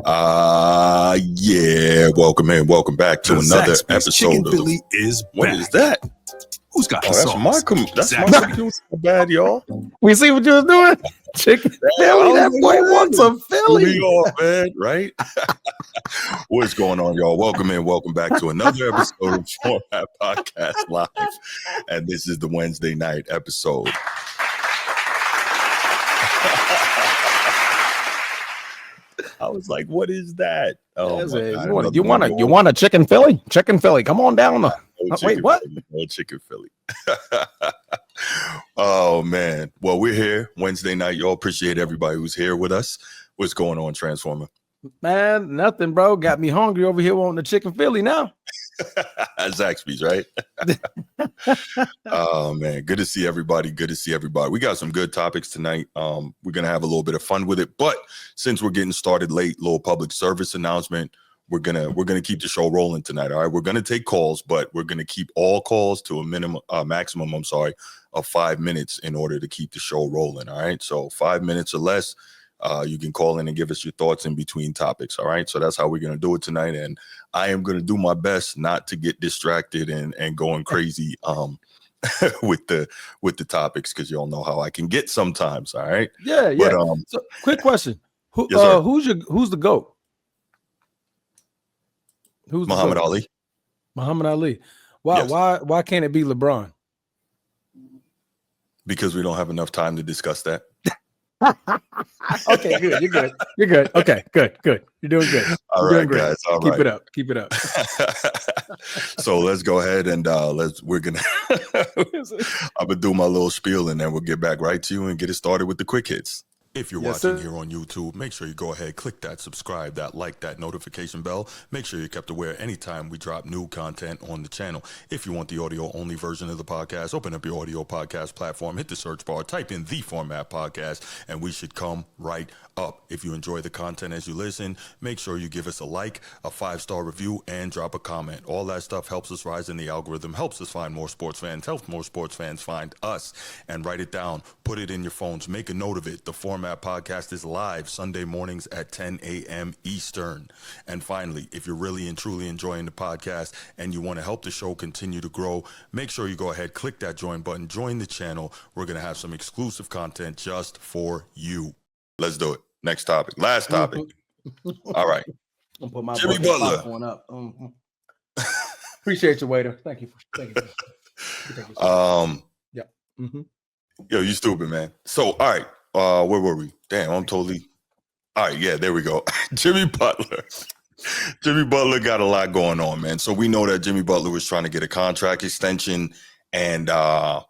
Yeah, welcome in, welcome back to another episode Chicken of Philly is What back. is that? Who's got the That's sauce? my computer. Bad, y'all. We see what you was doing? Chicken Philly, that boy wants a Philly. Man, right? What's going on, y'all? Welcome in, welcome back to another episode of Format Podcast Live. And this is the Wednesday night episode. I was like, what is that? Oh, you want a chicken Philly? Chicken Philly. Come on down. Wait, what? Philly, no chicken Philly. Oh, man. Well, we're here Wednesday night. Y'all appreciate everybody who's here with us. What's going on, Transformer? Man, nothing, bro. Got me hungry over here wanting the chicken Philly now. Zaxby's, right? Oh, man. Good to see everybody. Good to see everybody. We got some good topics tonight. We're going to have a little bit of fun with it. But since we're getting started late, little public service announcement, we're gonna keep the show rolling tonight. All right. We're gonna take calls, but we're gonna keep all calls to a maximum of 5 minutes in order to keep the show rolling. All right. So 5 minutes or less. You can call in and give us your thoughts in between topics. All right. So that's how we're going to do it tonight. And I am going to do my best not to get distracted and going crazy with the topics, because y'all know how I can get sometimes. All right. Yeah. But, so, quick question. Who's the GOAT? Who's Muhammad Ali? Muhammad Ali. Why? Yes. Why can't it be LeBron? Because we don't have enough time to discuss that. Okay, good. You're good. Okay, good. You're doing good. All You're right, guys. All Keep right. Keep it up. So let's go ahead and I'm gonna do my little spiel, and then we'll get back right to you and get it started with the quick hits. If you're watching here on YouTube, make sure you go ahead, click that subscribe, that like, that notification bell. Make sure you're kept aware anytime we drop new content on the channel. If you want the audio only version of the podcast, open up your audio podcast platform, hit the search bar, type in The Format Podcast, and we should come right up. If you enjoy the content as you listen, make sure you give us a like, a 5-star review, and drop a comment. All that stuff helps us rise in the algorithm, helps us find more sports fans, helps more sports fans find us. And write it down, put it in your phones, make a note of it. The Format Podcast is live Sunday mornings at 10 a.m. Eastern. And finally, if you're really and truly enjoying the podcast and you want to help the show continue to grow, make sure you go ahead, click that join button, join the channel. We're going to have some exclusive content just for you. Let's do it. Next topic. Last topic. All right. I'll put my Jimmy Butler. One up. Appreciate you, waiter. Thank you. Yeah. Mm-hmm. Yo, you stupid, man. So, all right. Where were we? Damn, I'm totally. All right, yeah, there we go. Jimmy Butler. Jimmy Butler got a lot going on, man. So we know that Jimmy Butler was trying to get a contract extension, and the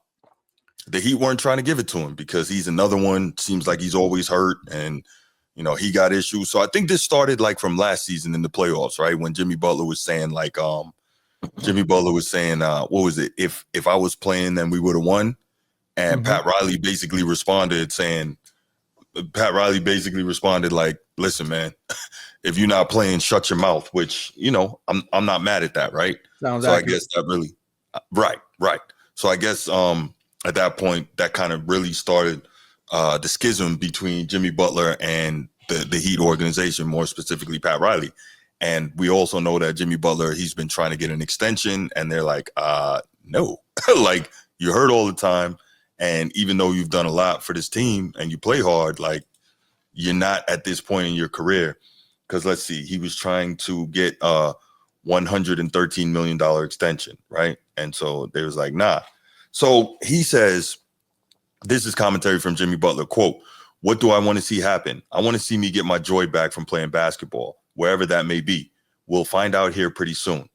Heat weren't trying to give it to him because he's another one. Seems like he's always hurt, and he got issues. So I think this started like from last season in the playoffs, right? When Jimmy Butler was saying what was it? If I was playing, then we would have won. And Pat Riley basically responded like, listen, man, if you're not playing, shut your mouth, which, I'm not mad at that. Right. Sounds so accurate. I guess that really, right. So I guess at that point, that kind of really started the schism between Jimmy Butler and the Heat organization, more specifically Pat Riley. And we also know that Jimmy Butler, he's been trying to get an extension, and they're like, no, like, you hurt all the time. And even though you've done a lot for this team and you play hard, like, you're not at this point in your career. Because let's see, he was trying to get a $113 million extension, right? And so they was like, nah. So he says, this is commentary from Jimmy Butler, quote, "What do I want to see happen? I want to see me get my joy back from playing basketball, wherever that may be. We'll find out here pretty soon.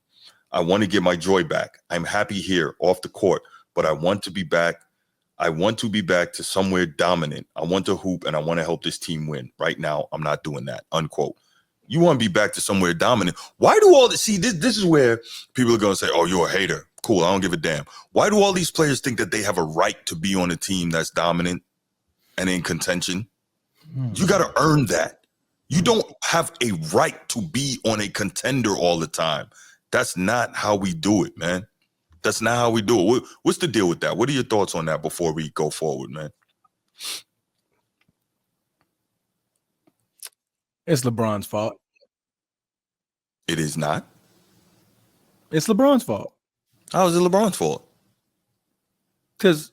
I want to get my joy back. I'm happy here off the court, but I want to be back. I want to be back to somewhere dominant. I want to hoop, and I want to help this team win. Right now, I'm not doing that," unquote. You want to be back to somewhere dominant. Why do all this? See, this is where people are going to say, oh, you're a hater. Cool, I don't give a damn. Why do all these players think that they have a right to be on a team that's dominant and in contention? You got to earn that. You don't have a right to be on a contender all the time. That's not how we do it, man. That's not how we do it. What's the deal with that? What are your thoughts on that before we go forward, man? It's LeBron's fault. It is not. It's LeBron's fault. How is it LeBron's fault? Because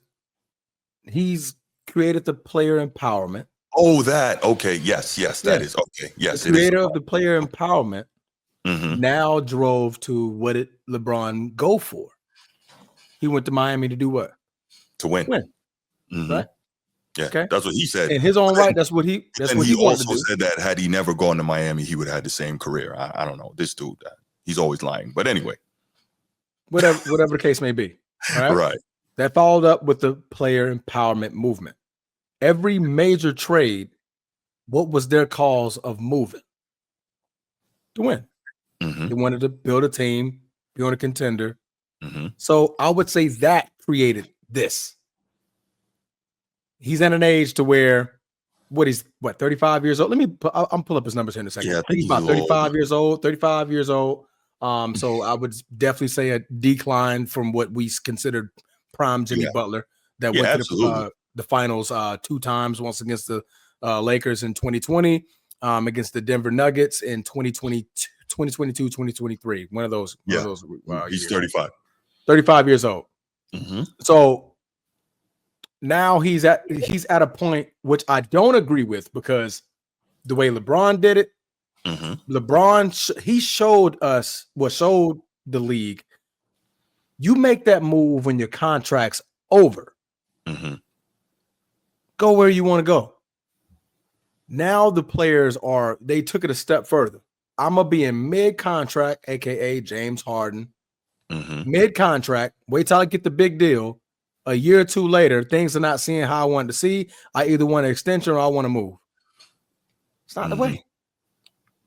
he's created the player empowerment. Oh, that. Okay. Yes. That is. Okay. Yes, the creator of the player empowerment now drove to what did LeBron go for? He went to Miami to do what? To win. Right? Yeah, okay. That's what he said. In his own right, that's what he also said that had he never gone to Miami, he would have had the same career. I don't know. This dude, he's always lying. But anyway. Whatever the case may be. Right. That followed up with the player empowerment movement. Every major trade, what was their cause of moving? To win. They wanted to build a team, build a contender. So I would say that created this. He's at an age to where he's 35 years old. I'm pull up his numbers here in a second. Yeah, I think he's about 35 years old. 35 years old. So I would definitely say a decline from what we considered prime Jimmy Butler that went to the finals 2 times, once against the Lakers in 2020, against the Denver Nuggets in 2022, 2023. One of those he's years. 35 years old. So now he's at a point which I don't agree with, because the way LeBron did it, LeBron he showed the league, you make that move when your contract's over. Go where you want to go. Now the players they took it a step further. I'm gonna be in mid-contract, aka James Harden. Mid-contract, wait till I get the big deal. A year or two later, things are not seeing how I wanted to see. I either want an extension or I want to move. It's not the way.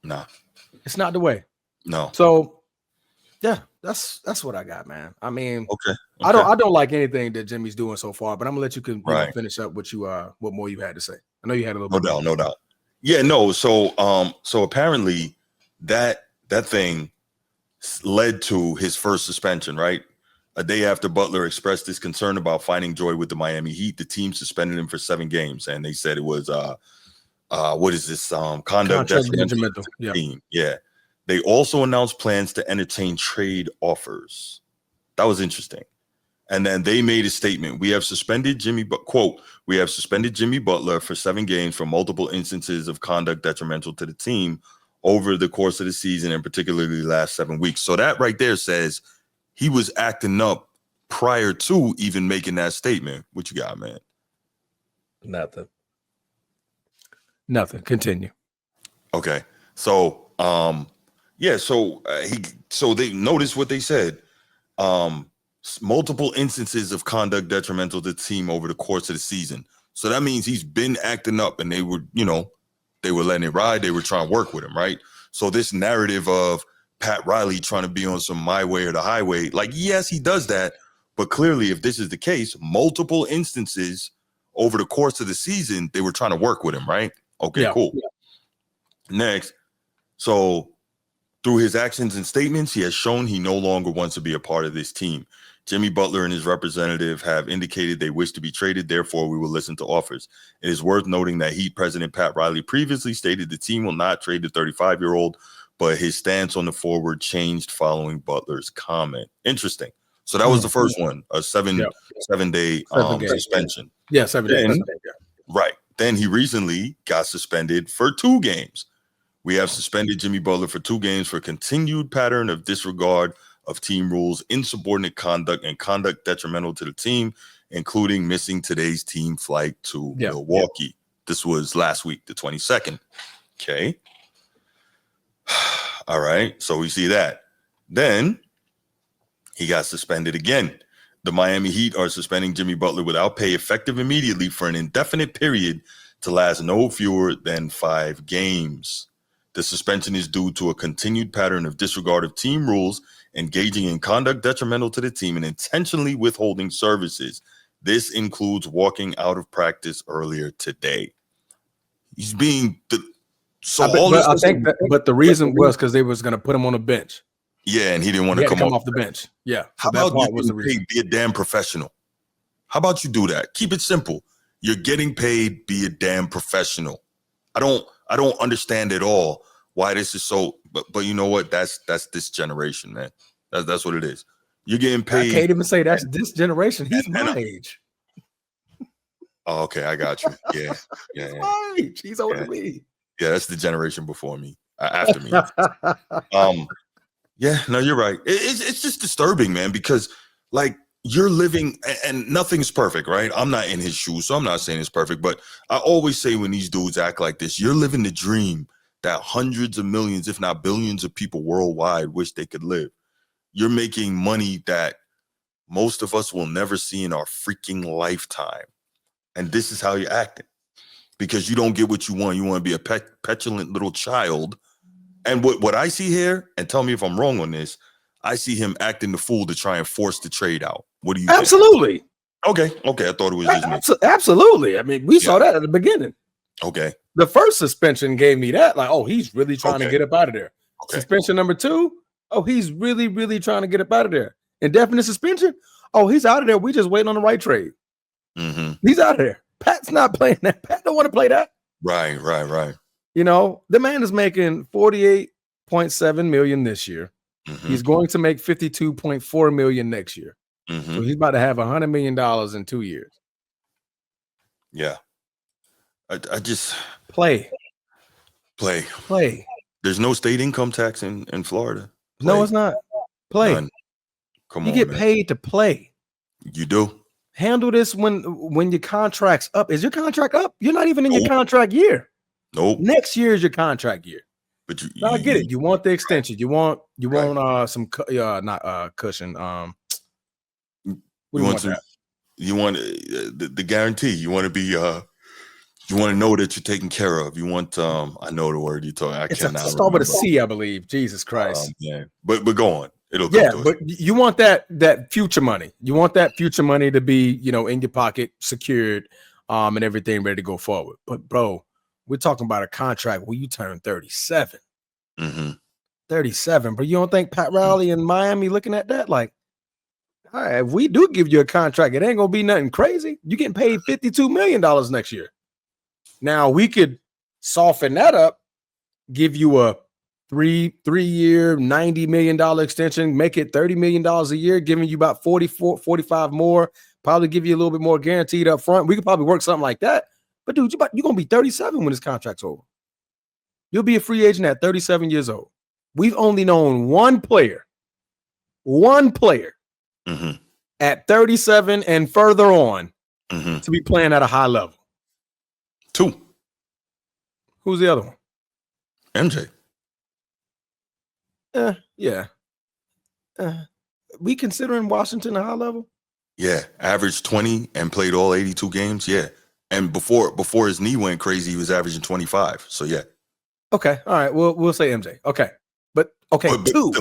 No. It's not the way. No. So, yeah, that's what I got, man. I mean, okay. I don't like anything that Jimmy's doing so far, but I'm gonna let you finish up what more you had to say. I know you had a little bit. No doubt. Yeah, no. So apparently that thing led to his first suspension, right? A day after Butler expressed his concern about finding joy with the Miami Heat, the team suspended him for 7 games, and they said it was what is this conduct detrimental to the team. Yeah. They also announced plans to entertain trade offers. That was interesting. And then they made a statement. We have suspended Jimmy Butler for 7 games for multiple instances of conduct detrimental to the team over the course of the season, and particularly the last 7 weeks. So that right there says he was acting up prior to even making that statement. What you got, man? Nothing. Continue. Okay. So, so they noticed what they said. Multiple instances of conduct detrimental to the team over the course of the season. So that means he's been acting up, and they were letting it ride. They were trying to work with him, right? So this narrative of Pat Riley trying to be on some my way or the highway, like, yes, he does that. But clearly, if this is the case, multiple instances over the course of the season, they were trying to work with him, right? Okay, cool. Yeah. Next. So through his actions and statements, he has shown he no longer wants to be a part of this team. Jimmy Butler and his representative have indicated they wish to be traded. Therefore, we will listen to offers. It is worth noting that Heat President Pat Riley previously stated the team will not trade the 35-year-old, but his stance on the forward changed following Butler's comment. Interesting. So that was the first one, a 7-day suspension. Yeah, 7 days. Right. Then he recently got suspended for 2 games. We have suspended Jimmy Butler for 2 games for continued pattern of disregard of team rules, insubordinate conduct, and conduct detrimental to the team, including missing today's team flight to Milwaukee. This was last week, the 22nd. Okay. All right. So we see that. Then he got suspended again. The Miami Heat are suspending Jimmy Butler without pay, effective immediately, for an indefinite period to last no fewer than 5 games. The suspension is due to a continued pattern of disregard of team rules, engaging in conduct detrimental to the team, and intentionally withholding services. This includes walking out of practice earlier today. He's being but the reason was because they was going to put him on a bench. Yeah, and he didn't want to come off the bench. Yeah. How about you be a damn professional? How about you do that? Keep it simple. You're getting paid, be a damn professional. I don't understand at all why this is so. But you know what? That's this generation, man. That's what it is. You're getting paid. I can't even say that's this generation. He's my age. Oh, okay, I got you. Yeah. He's my age. He's older than me. Yeah, that's the generation before me, after me. Yeah, no, you're right. It's just disturbing, man, because like you're living and nothing's perfect, right? I'm not in his shoes, so I'm not saying it's perfect. But I always say when these dudes act like this, you're living the dream that hundreds of millions, if not billions of people worldwide wish they could live. You're making money that most of us will never see in our freaking lifetime. And this is how you're acting because you don't get what you want. You want to be a petulant little child. And what I see here, and tell me if I'm wrong on this, I see him acting the fool to try and force the trade out. What do you think? Absolutely. Okay. I thought it was just me. Absolutely. I mean, we saw that at the beginning. Okay. The first suspension gave me that. Like, oh, he's really trying to get up out of there. Okay. Suspension number 2. Oh, he's really, really trying to get up out of there. Indefinite suspension. Oh, he's out of there. We just waiting on the right trade. He's out of there. Pat's not playing that. Pat don't want to play that. Right. You know, the man is making $48.7 million this year. He's going to make $52.4 million next year. So he's about to have $100 million in 2 years. Yeah. I just play. There's no state income tax in Florida. No, it's not. Play. None. Come on, you get paid to play. You do. Handle this when your contract's up. Is your contract up? You're not even in your contract year. Nope. Next year is your contract year. But I get it. You want the extension. You want some not cushion. You want the guarantee. You want to be you want to know that you're taken care of. You want I know the word you're talking. It's start with a C, I believe. Jesus Christ. Yeah. But go on. It'll come to but us. You want that future money. You want that future money to be, in your pocket, secured, and everything ready to go forward. But bro, we're talking about a contract where you turn 37. 37. But you don't think Pat Riley in Miami looking at that like, all right, if we do give you a contract, it ain't gonna be nothing crazy. You're getting paid $52 million next year. Now we could soften that up, give you a three-year, $90 million extension, make it $30 million a year, giving you about 45 more, probably give you a little bit more guaranteed up front. We could probably work something like that. But dude, you're going to be 37 when this contract's over. You'll be a free agent at 37 years old. We've only known one player at 37 and further on to be playing at a high level. 2. Who's the other one? MJ. Yeah. We considering Washington a high level? Yeah, averaged 20 and played all 82 games. Yeah, and before his knee went crazy, he was averaging 25. So yeah. Okay, all right. We'll say MJ. Okay, but two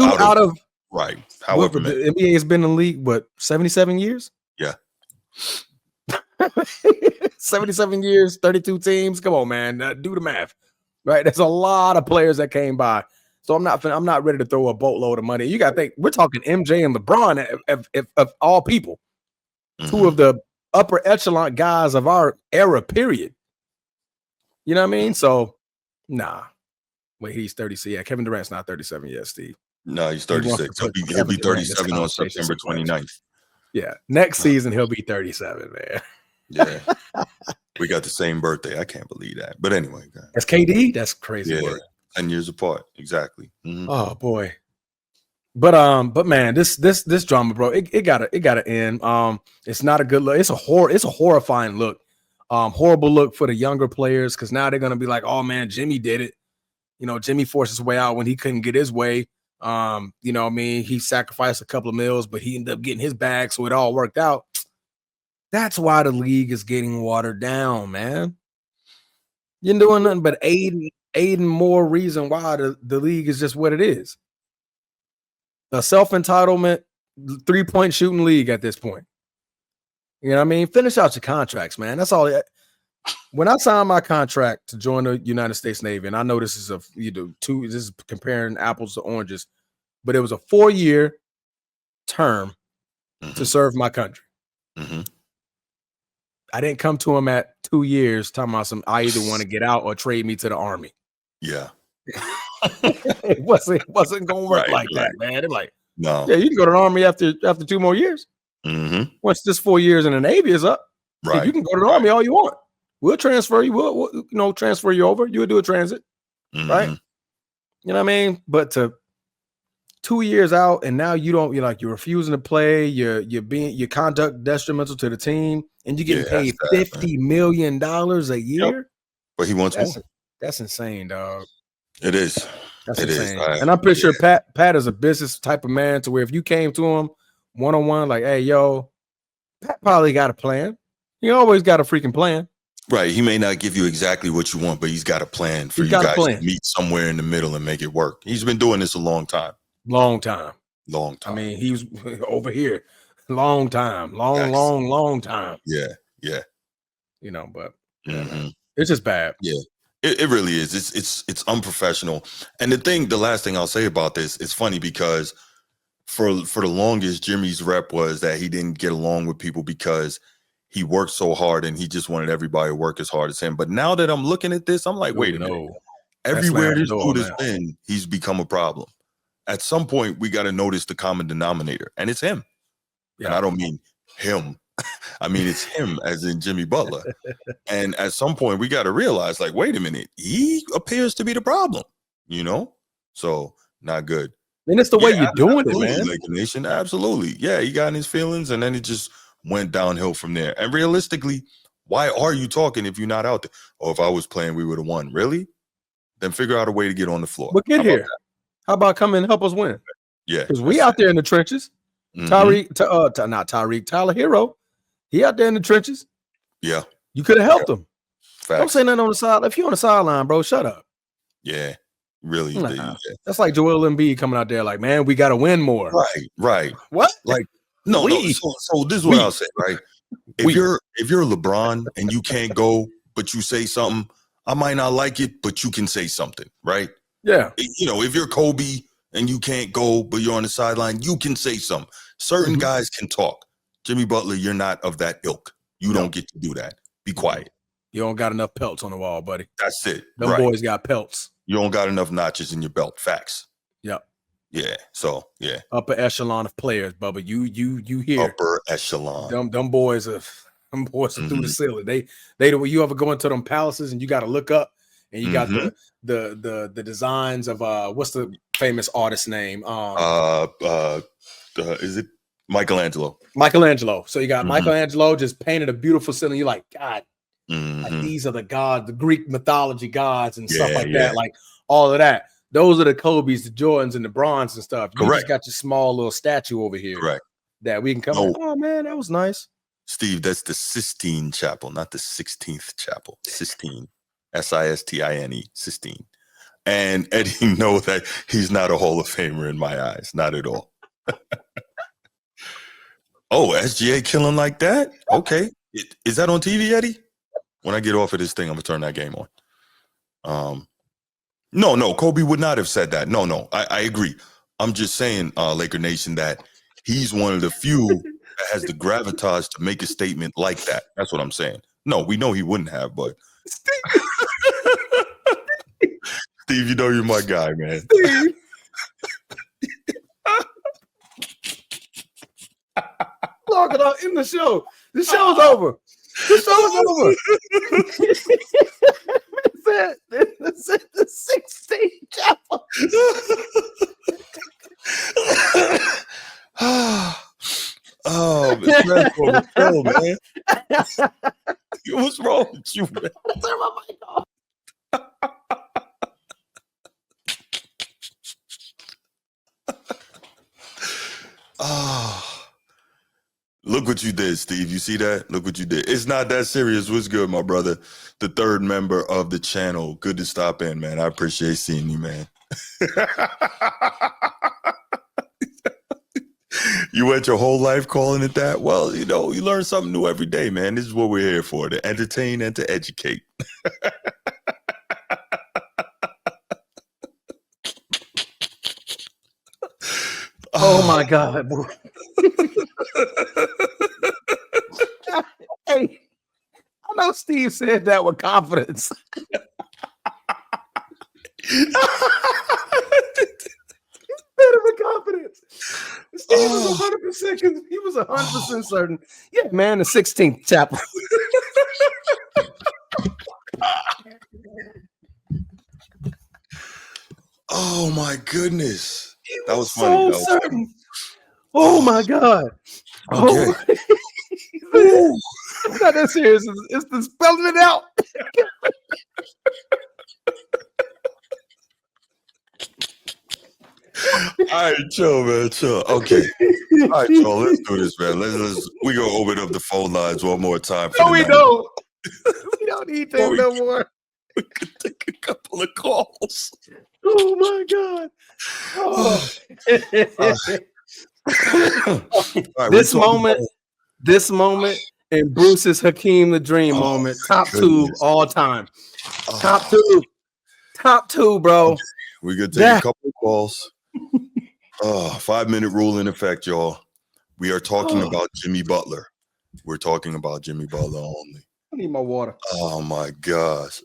out of right. However, the NBA has been in the league 77 years. Yeah. 77 years, 32 teams. Come on, man, do the math. Right, there's a lot of players that came by. So I'm not ready to throw a boatload of money. You got to think we're talking MJ and LeBron of all people, 2 of the upper echelon guys of our era. Period. You know what I mean? So, nah. Wait, he's 36. Yeah, Kevin Durant's not 37 yet, Steve. No, he's 36. He'll be 37 on September 29th. Yeah, next season he'll be 37, man. Yeah, we got the same birthday. I can't believe that. But anyway, that's KD. That's crazy. Yeah. 10 years apart, exactly. Oh boy, but man, this drama, bro, it gotta end. It's not a good look. It's a horrifying look. Horrible look for the younger players because now they're gonna be like, oh man, Jimmy did it. Jimmy forced his way out when he couldn't get his way. He sacrificed a couple of meals, but he ended up getting his bag, so it all worked out. That's why the league is getting watered down, man. You're doing nothing but aiding more reason why the league is just what it is. A self-entitlement 3-point shooting league at this point. You know what I mean? Finish out your contracts, man. That's all. When I signed my contract to join the United States Navy, and I know this is this is comparing apples to oranges, but it was a 4-year term to serve my country. I didn't come to him at 2 years talking about I either want to get out or trade me to the Army. Yeah. It wasn't gonna work Right, like right. that, man. They're like, No. yeah, you can go to the Army after 2 more years. Mm-hmm. Once this 4 years in the Navy is up, Right. you can go to the Army all you want. We'll transfer you. We'll transfer you over. You'll do a transit, right? You know what I mean? But to 2 years out, and now you're refusing to play. Your conduct detrimental to the team, and you're getting paid $50 million a year. Yep. But he wants more. That's insane, dog. It is. That's it insane. is. And I'm pretty sure Pat is a business type of man to where if you came to him one-on-one, like, hey, yo, Pat probably got a plan. He always got a freaking plan. Right. He may not give you exactly what you want, but he's got a plan for you guys to meet somewhere in the middle and make it work. He's been doing this a long time. Long time. I mean, he was over here. Long time. Long time. Yeah. You know, but it's just bad. Yeah. It really is. It's unprofessional. And the last thing I'll say about this, it's funny because for the longest, Jimmy's rep was that he didn't get along with people because he worked so hard and he just wanted everybody to work as hard as him. But now that I'm looking at this, I'm like, wait a minute. Everywhere this dude has been, he's become a problem. At some point, we got to notice the common denominator, and it's him. Yeah. And I don't mean him. I mean, it's him as in Jimmy Butler. And at some point, we got to realize, like, wait a minute, he appears to be the problem, So not good. And it's the way you're doing it, man. Laker Nation, absolutely. Yeah, he got in his feelings, and then it just went downhill from there. And realistically, why are you talking if you're not out there? Oh, if I was playing, we would have won. Really? Then figure out a way to get on the floor. But get here. How about come and help us win? Yeah. Because we out there in the trenches. Tyler Hero. He out there in the trenches. Yeah. You could have helped him. Facts. Don't say nothing on the side. If you're on the sideline, bro, shut up. Yeah. Really. Nah. That's like Joel Embiid coming out there like, man, we got to win more. Right. What? Like, no. So this is what I'll say, right? If you're LeBron and you can't go, but you say something, I might not like it, but you can say something, right? Yeah. If you're Kobe and you can't go, but you're on the sideline, you can say something. Certain guys can talk. Jimmy Butler, you're not of that ilk. You don't get to do that. Be quiet. You don't got enough pelts on the wall, buddy. That's it. Them boys got pelts. You don't got enough notches in your belt. Facts. Yep. Yeah. So yeah. Upper echelon of players, Bubba. You hear upper echelon. Them boys are through the ceiling. They you ever go into them palaces and you got to look up and you got the designs of what's the famous artist name? Is it Michelangelo? Michelangelo. So you got Michelangelo just painted a beautiful ceiling. You're like, God, like these are the gods, the Greek mythology gods and stuff like that. Like all of that. Those are the Kobe's, the Jordans, and the Bronze and stuff. You just got your small little statue over here. Correct. That we can come. Oh man, that was nice. Steve, that's the Sistine Chapel, not the 16th Chapel. Sistine. Sistine. Sistine. And Eddie knows that he's not a Hall of Famer in my eyes. Not at all. Oh, SGA killing like that? Okay. Is that on TV, Eddie? When I get off of this thing, I'm going to turn that game on. No, Kobe would not have said that. No, I agree. I'm just saying, Laker Nation, that he's one of the few that has the gravitas to make a statement like that. That's what I'm saying. No, we know he wouldn't have, but Steve, you know you're my guy, man. Steve. Log it out in the show. The show's over. The show's over. It's the 16th chapel. Oh, man. What's wrong with you, man? Turn my mic off. Look what you did, Steve. You see that? Look what you did. It's not that serious. What's good, my brother? The third member of the channel. Good to stop in, man. I appreciate seeing you, man. You went your whole life calling it that? Well, you learn something new every day, man. This is what we're here for, to entertain and to educate. Oh my God. Hey, I know Steve said that with confidence. was 100%. He was 100% certain. Yeah, man, the 16th chapter. Oh my goodness, that was so funny. That was certain. funny. Oh my god. Okay. It's not that serious. It's the spelling it out. All right, chill, man, chill. Okay. All right, y'all, let's do this, man. We gonna open up the phone lines one more time. No, we don't. We don't need to no more. We could take a couple of calls. Oh my god. Oh. Right, this moment, and Bruce's Hakeem the Dream moment, top two all time. Top two, bro. Okay. We could take a couple of calls. 5-minute rule in effect, y'all. We are talking about Jimmy Butler. We're talking about Jimmy Butler only. I need my water. Oh my gosh.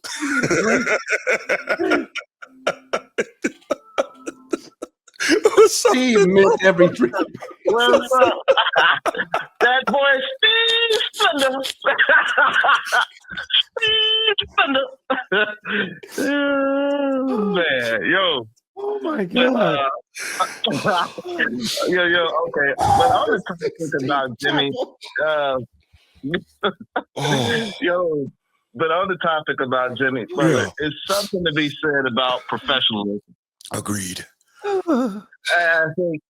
He meant every drink. What's up? That boy Steve Thunder. Steve Thunder. Man, yo. Oh my god. Yo, okay. But I was talking about Jimmy. Yo, but on the topic about Jimmy Butler, it's something to be said about professionalism. Agreed. I think,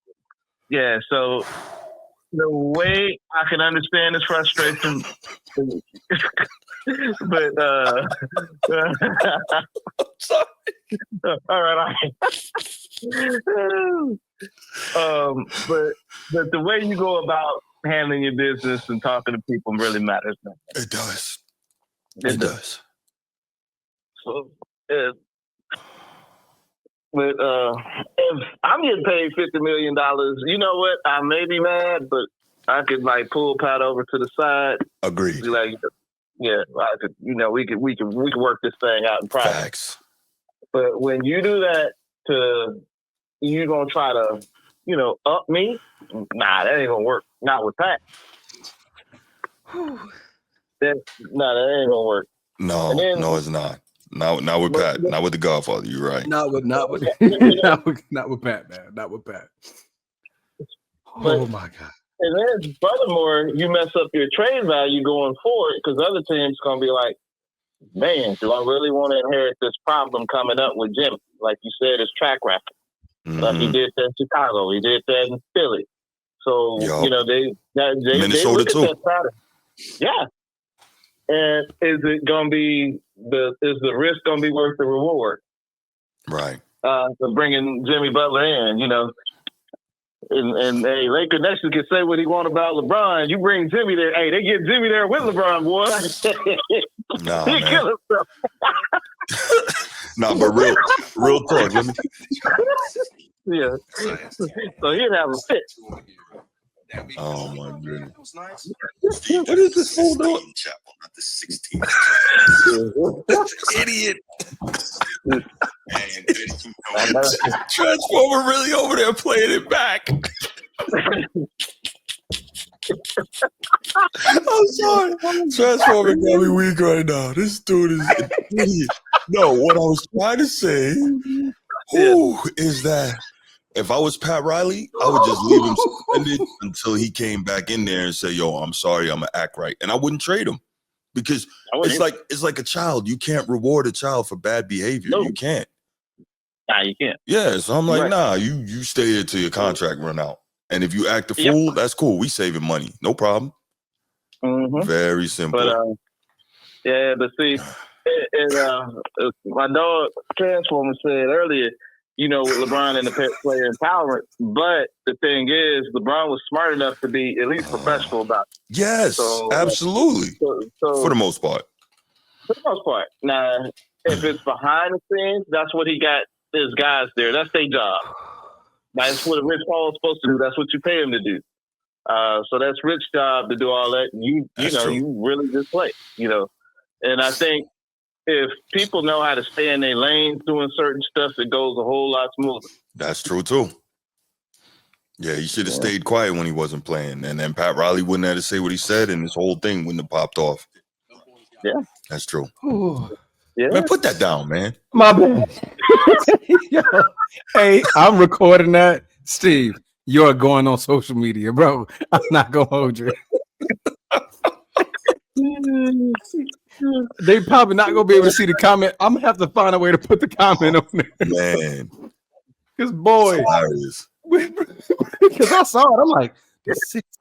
yeah, so the way I can understand his frustration, but sorry. All right. But the way you go about handling your business and talking to people really matters. Man. It does. It does. So, but if I'm getting paid $50 million, you know what? I may be mad, but I could like pull Pat over to the side. Agreed. Be like, yeah, I could. You know, we can work this thing out in private. Facts. But when you do that you gonna try to, up me? Nah, that ain't gonna work. Not with Pat. That ain't gonna work. No, no, it's not. Not with Pat. Not with the Godfather. You're right. Not with Pat, man. Not with Pat. Oh my god. And then, furthermore, you mess up your trade value going forward because other teams gonna be like, man, do I really want to inherit this problem coming up with Jimmy? Like you said, his track record. Mm-hmm. He did that in Chicago. He did that in Philly. So they Minnesota look too. At that pattern. Yeah. And is it gonna be is the risk gonna be worth the reward? Right. For bringing Jimmy Butler in, And hey, Laker Nation can say what he want about LeBron. You bring Jimmy there. Hey, they get Jimmy there with LeBron, boy. Nah, man. Nah, but real talk. Let me. Yeah. So he'd have a fit. Oh my goodness. What is this fool doing? Not the 16th. Idiot. Transformer really over there playing it back. I'm sorry. Transformer got me weak right now. This dude is an idiot. No, what I was trying to say is that if I was Pat Riley, I would just leave him suspended until he came back in there and say, yo, I'm sorry, I'm going to act right. And I wouldn't trade him because it's like a child. You can't reward a child for bad behavior. No. You can't. Nah, you can't. Yeah, so I'm like, nah, you stay here till your contract run out. And if you act a fool, that's cool. We saving money. No problem. Mm-hmm. Very simple. But, but see, my dog Transformer said earlier, with LeBron and the player empowerment. But the thing is, LeBron was smart enough to be at least professional about it. Yes, absolutely. So, for the most part. For the most part. Now, if it's behind the scenes, that's what he got his guys there. That's their job. That's what Rich Paul is supposed to do. That's what you pay him to do. So that's Rich's job to do all that. You really just play, And I think if people know how to stay in their lanes doing certain stuff, it goes a whole lot smoother. That's true too. Yeah, he should have stayed quiet when he wasn't playing, and then Pat Riley wouldn't have to say what he said, and this whole thing wouldn't have popped off. Yeah, that's true. Yeah, Man, put that down, man. My bad. Yo, hey, I'm recording that. Steve, you're going on social media, bro. I'm not gonna hold you. They probably not gonna be able to see the comment. I'm gonna have to find a way to put the comment on there. Man, Because boy, hilarious. because I saw it, I'm like, the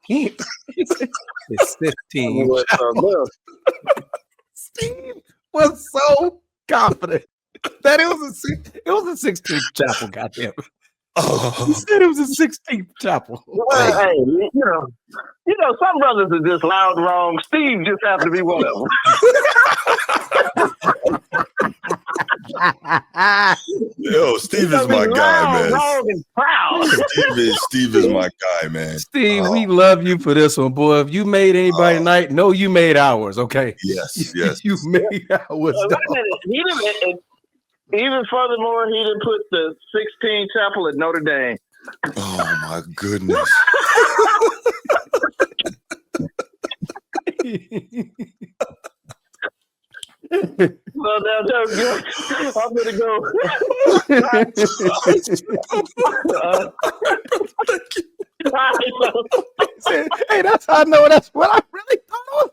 16th. It's 15. Steve was so confident that it was a 16th chapel. Goddamn it! He said it was a 16th chapel. Well, hey, you know, some brothers are just loud and wrong. Steve just happened to be one of them. Yo, Steve is my guy, man. Wrong and proud. Steve is my guy, man. Steve, we love you for this one, boy. If you made anybody tonight, no, you made ours, okay? Yes. You made ours. Even furthermore, he didn't put the 16 chapel at Notre Dame. Oh my goodness. Well, now I'm gonna go. Hey, that's how I know. That's what I really thought.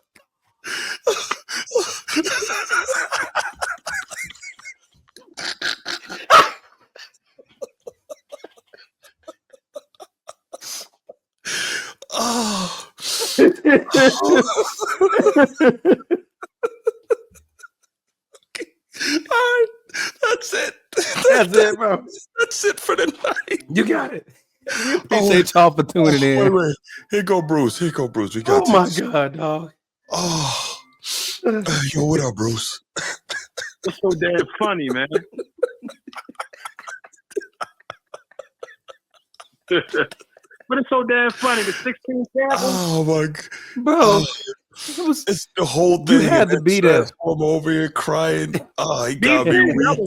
Oh. All right, that's it. That's it, bro. That's it for the night. You got it. We appreciate y'all for tuning in. Wait. Here go Bruce. We got my God, dog. Oh, yo, what up, Bruce? It's so damn funny, man. But it's so damn funny. The 16 chapel. Oh my God, bro. It's the whole thing. You had to be there. I'm over here crying. Oh, he got me weak.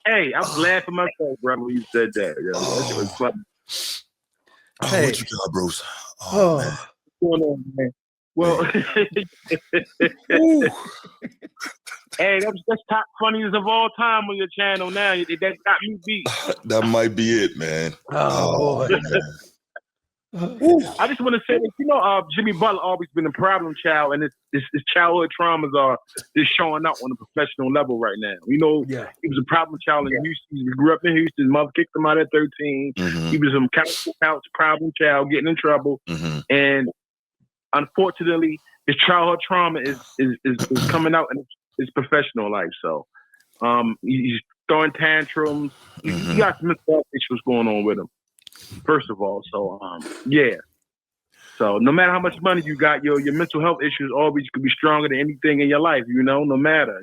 Hey, I was laughing myself, brother, when you said that. That was funny. Hey. What you got, Bruce? Oh, man. What's going on, man? Well, hey, that's top funniest of all time on your channel now. That got me beat. That might be it, man. Oh, boy. Man. I just want to say that, Jimmy Butler always been a problem child, and his childhood traumas are just showing up on a professional level right now. He was a problem child in Houston. He grew up in Houston. His mother kicked him out at 13. Mm-hmm. He was a couch problem child, getting in trouble. Mm-hmm. And unfortunately, his childhood trauma is coming out in his professional life. So he's throwing tantrums. Mm-hmm. He got some mental health issues going on with him. First of all, so yeah. So no matter how much money you got, your mental health issues always could be stronger than anything in your life. No matter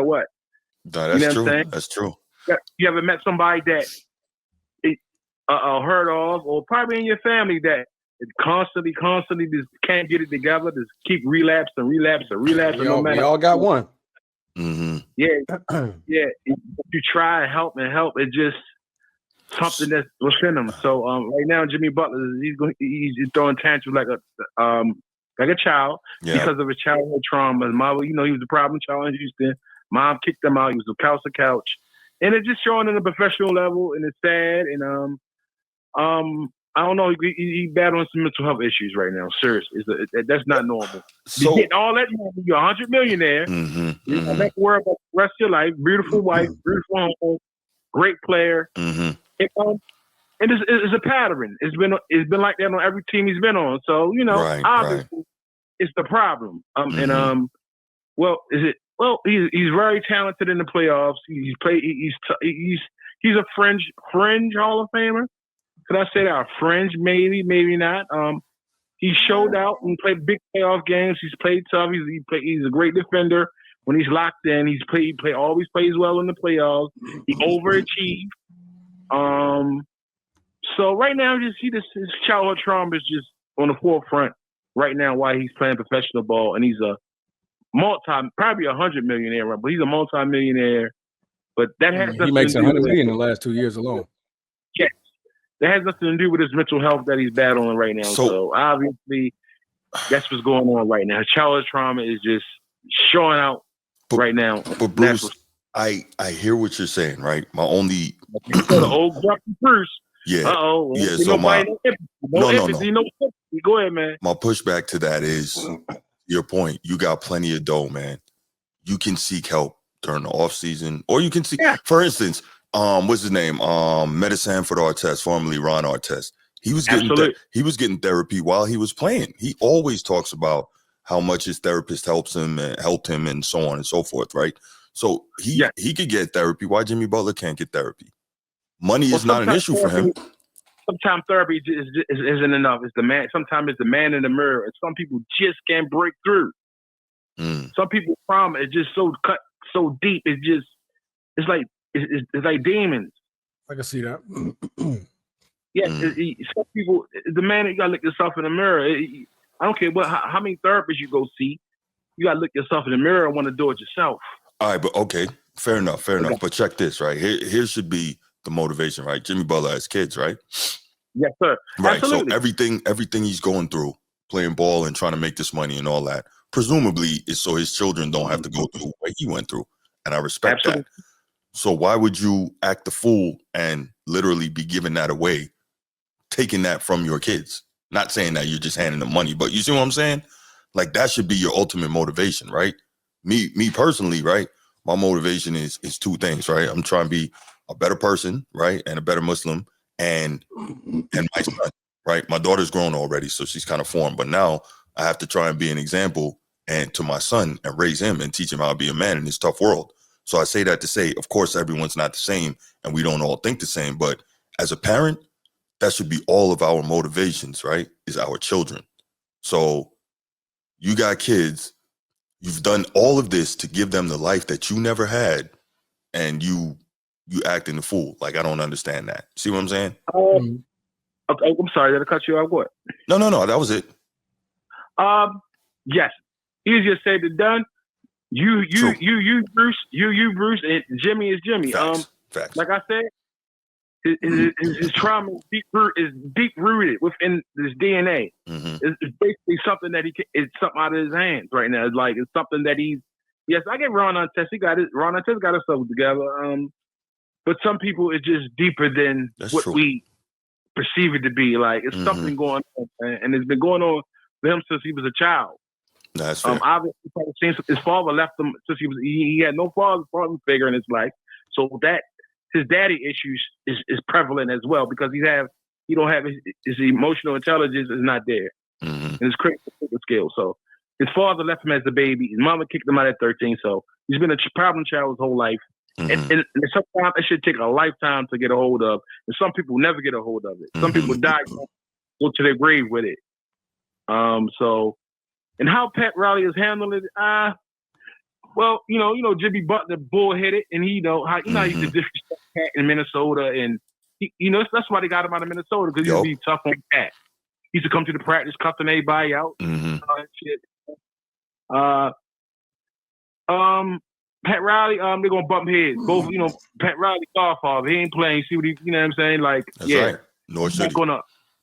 what. No, that's true. What I'm saying? That's true. You ever met somebody that heard of, or probably in your family that constantly just can't get it together, just keep relapsing. We all got one. Mm-hmm. Yeah. If you try and help, it just something that's within him. So right now, Jimmy Butler, he's throwing tantrums like a child because of his childhood trauma. His mom, he was a problem child in Houston. Mom kicked him out. He was a couch, and it's just showing on a professional level, and it's sad. And I don't know. He battling some mental health issues right now. Seriously, that's not normal. So, you're getting all that money. You're a 100 millionaire. Mm-hmm, You don't have to worry about the rest of your life. Beautiful wife, beautiful home, great player. Mm-hmm. And it's a pattern. It's been like that on every team he's been on. So obviously, it's the problem. He's very talented in the playoffs. He's a fringe Hall of Famer. Could I say that? Fringe, maybe not. He showed out and played big playoff games. He's played tough. He's a great defender when he's locked in. He always plays well in the playoffs. He overachieved. So right now, his childhood trauma is just on the forefront right now. Why he's playing professional ball, and he's a probably 100 millionaire, but he's a multi-millionaire. But that has he makes 100 million in the last 2 years alone. Yes, That has nothing to do with his mental health that he's battling right now. So obviously, that's what's going on right now. Childhood trauma is just showing out right now. But Bruce, I hear what you're saying, right? My only the old grumpy Bruce. Yeah. Yeah. So no empathy. Go ahead, man. My pushback to that is your point. You got plenty of dough, man. You can seek help during the off season, or you can see, for instance, what's his name? Sanford Artest, formerly Ron Artest. He was getting therapy while he was playing. He always talks about how much his therapist helped him and so on and so forth, right? So he could get therapy. Why Jimmy Butler can't get therapy? Money is not an issue for him. Sometimes therapy isn't enough. It's the man. Sometimes it's the man in the mirror, and some people just can't break through. Some people's trauma is just so cut so deep. It's like demons. I can see that. Some people, the man, you gotta look yourself in the mirror. I don't care how many therapists you go see. You gotta look yourself in the mirror and want to do it yourself. All right, but okay, fair enough. But check this, right? Here should be the motivation, right? Jimmy Butler has kids, right? Yes, sir. Right. Absolutely. So everything he's going through, playing ball and trying to make this money and all that, presumably is so his children don't have to go through what he went through. And I respect that. So why would you act the fool and literally be giving that away, taking that from your kids? Not saying that you're just handing them money, but you see what I'm saying? Like that should be your ultimate motivation, right? Me personally, right? My motivation is two things, right? I'm trying to be a better person, right? And a better Muslim and my son, right? My daughter's grown already, so she's kind of formed, but now I have to try and be an example and to my son and raise him and teach him how to be a man in this tough world. So I say that to say, of course, everyone's not the same and we don't all think the same, but as a parent, that should be all of our motivations, right? Is our children. So you got kids, you've done all of this to give them the life that you never had, and you acting the fool. Like, I don't understand that. See what I'm saying? Okay, I'm sorry, did I cut you off? What? No, that was it. Yes. Easier said than done. You Bruce, and Jimmy is Jimmy. Facts. Like I said, his trauma is deep rooted within his DNA. It's basically something that it's something out of his hands right now. It's something that he's. Yes, I get Ron Artest. Ron Artest got himself together. But some people, it's just deeper than what we perceive it to be. Like it's something going on, and it's been going on for him since he was a child. That's fair. Obviously, his father left him since he had no father figure in his life. So that his daddy issues is prevalent as well because he don't have his emotional intelligence is not there, and his critical skills. So his father left him as a baby. His mama kicked him out at 13. So he's been a problem child his whole life. And sometimes it should take a lifetime to get a hold of. And some people never get a hold of it. Some people die, go to their grave with it. And how Pat Riley is handling it, well, Jimmy Butler bullheaded, and he how he used to disrespect Pat in Minnesota, and that's why they got him out of Minnesota because he used to be tough on Pat. He used to come to the practice, cuffing everybody out, all that shit. Pat Riley, they're gonna bump heads. Both, Pat Riley, Godfather, he ain't playing. See what he, you know what I'm saying? Like, that's right. Nor should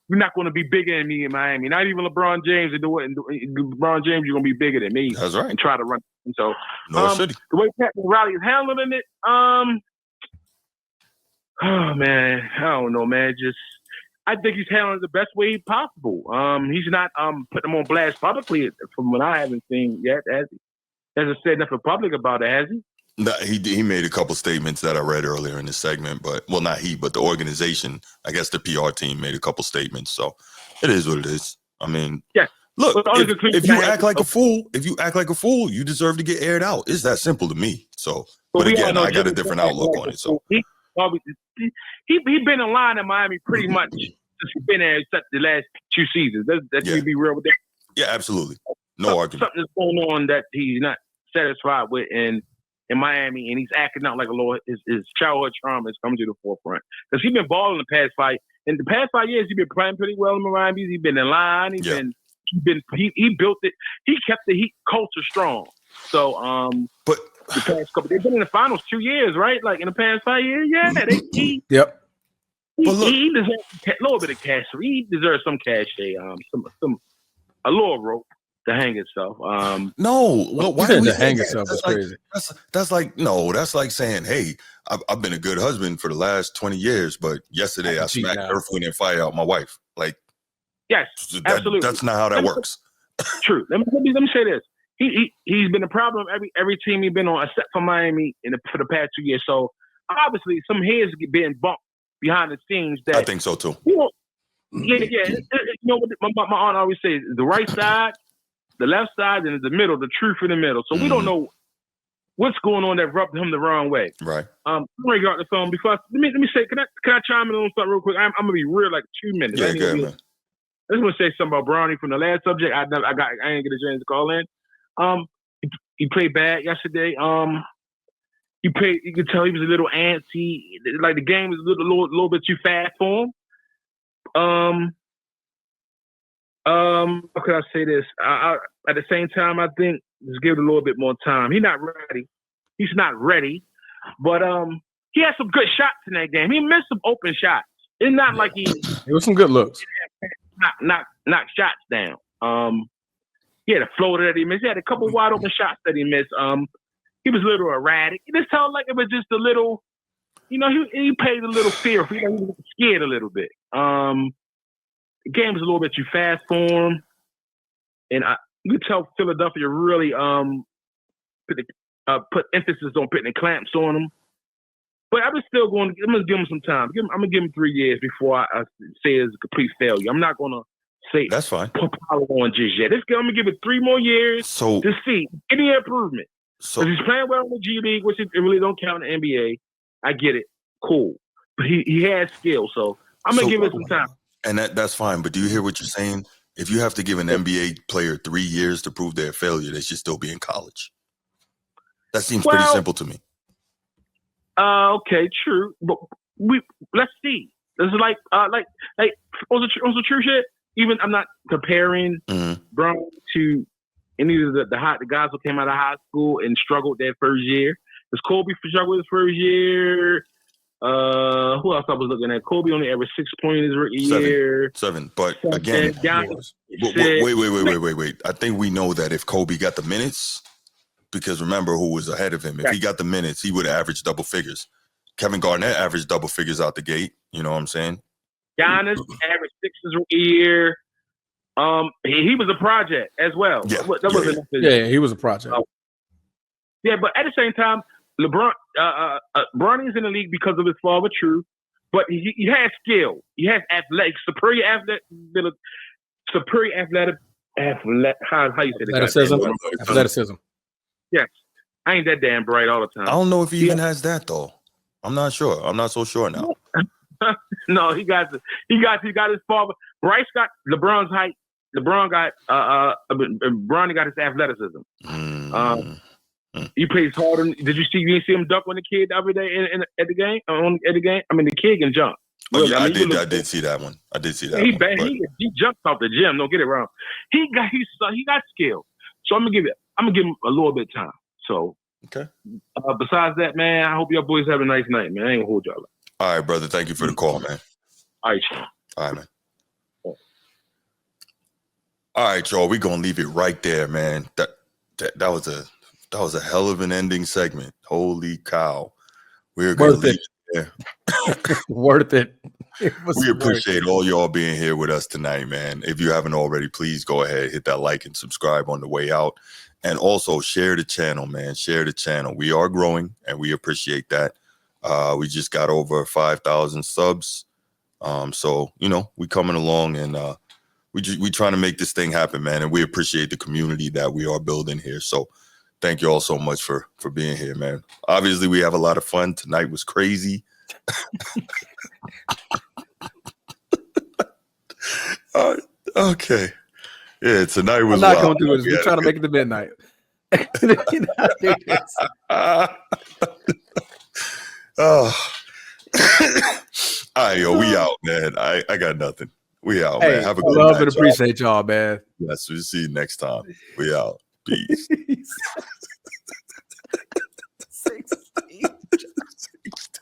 you're not gonna be bigger than me in Miami. Not even LeBron James. LeBron James, you're gonna be bigger than me. That's right. And try to run. And so, nor should he. The way Pat Riley is handling it, oh man, I don't know, man. I think he's handling it the best way possible. He's not putting them on blast publicly from what I haven't seen yet, has he? Hasn't said nothing public about it, has he? No, he made a couple statements that I read earlier in the segment, but not he, but the organization, I guess the PR team made a couple statements. So it is what it is. I mean, look, if you act like a fool, you deserve to get aired out. It's that simple to me. So, but again, I got a different outlook on it. So he been in line in Miami pretty much since he's been there except the last 2 seasons. That can be real with that. Yeah, absolutely. No argument. Something's going on that he's not satisfied with in Miami, and he's acting out like a Lord. His childhood trauma is coming to the forefront because he's been balling the past 5. In the past 5 years, he's been playing pretty well in Miami. He's been in line. He built it. He kept the Heat culture strong. So, but the past couple, they've been in the finals 2 years, right? Like in the past 5 years, yep. He deserves a little bit of cash. He deserves some cachet, a little rope to hang himself. No, why do we to say hang that? yourself is That's like crazy. that's like no, that's like saying, hey, I've been a good husband for the last 20 years, but yesterday I smacked Earth, Wind, and Fire out my wife. Like, yes, absolutely. That's not how that works. True. Let me say this. He's been a problem every team he's been on, except for Miami for the past 2 years. So obviously, some heads being bumped behind the scenes. That I think so too. Yeah. You know what my aunt always says: the right side, the left side, and the middle. The truth in the middle. So we don't know what's going on that rubbed him the wrong way. Right. I'm gonna get off the phone because let me say, can I chime in on something real quick? I'm gonna be real, like 2 minutes. Yeah, go ahead, man. I just want to say something about Brownie from the last subject. I didn't get a chance to call in. He played bad yesterday. You could tell he was a little antsy. Like the game was a little bit too fast for him. How could I say this? At the same time, I think just give it a little bit more time. He's not ready. But he had some good shots in that game. He missed some open shots. It's not like it was some good looks. knock shots down. He had a floater that he missed. He had a couple wide open shots that he missed. He was a little erratic. It just felt like it was just a little, he played a little fearful. He was scared a little bit. The game was a little bit too fast for him, and you could tell Philadelphia really put emphasis on putting the clamps on him. But I'm going to give him some time. I'm going to give him 3 years before I say it's a complete failure. I'm not going to say that's fine. Put power on just yet. I'm going to give it 3 more years to see any improvement. So he's playing well in the G League, which it really don't count in the NBA. I get it. Cool. But he has skill, so I'm going to give it some time. And that's fine. But do you hear what you're saying? If you have to give an NBA player 3 years to prove their failure, they should still be in college. That seems pretty simple to me. Okay, true. But let's see. This is like on the true shit. Even I'm not comparing Brown to any of the guys who came out of high school and struggled their first year. Does Kobe struggle his first year? Who else I was looking at? Kobe only averaged 6 points his rookie year. 7. But again, wait. I think we know that if Kobe got the minutes, because remember who was ahead of him. If he got the minutes, he would have averaged double figures. Kevin Garnett averaged double figures out the gate. You know what I'm saying? Giannis averaged 6 his rookie year. He was a project as well. Yeah, he was a project. Yeah, but at the same time, LeBron, Bronny's in the league because of his father, true. But he has skill. He has superior athletic. How you say that? Athleticism. Yes, I ain't that damn bright all the time. I don't know if he even has that though. I'm not sure. I'm not so sure now. No, he got his father. Bryce got LeBron's height. LeBron got Bronny got his athleticism. He plays harder. Did you see him dunk on the kid the other day at the game? I mean, the kid can jump. Oh, yeah, I did see that one. I did see that. He jumped off the gym. Don't get it wrong. He got skill. So I'm gonna give him a little bit of time. So okay. Besides that, man, I hope y'all boys have a nice night, man. I ain't gonna hold y'all up. All right, brother. Thank you for the call, man. All right, man. All right, y'all. We're gonna leave it right there, man. That was a hell of an ending segment. Holy cow. We're gonna leave it there. Worth it. We appreciate all y'all being here with us tonight, man. If you haven't already, please go ahead, hit that like and subscribe on the way out. And also share the channel, man. Share the channel. We are growing and we appreciate that. We just got over 5,000 subs. So, we coming along and we trying to make this thing happen, man. And we appreciate the community that we are building here. So thank you all so much for being here, man. Obviously, we have a lot of fun. Tonight was crazy. Okay. Yeah, tonight was I'm not going to do this. We're trying to make it to midnight. All right, yo, we out, man. I got nothing. We out, man. Have a good night. Love and appreciate y'all, man. Yes, we'll see you next time. We out. Peace.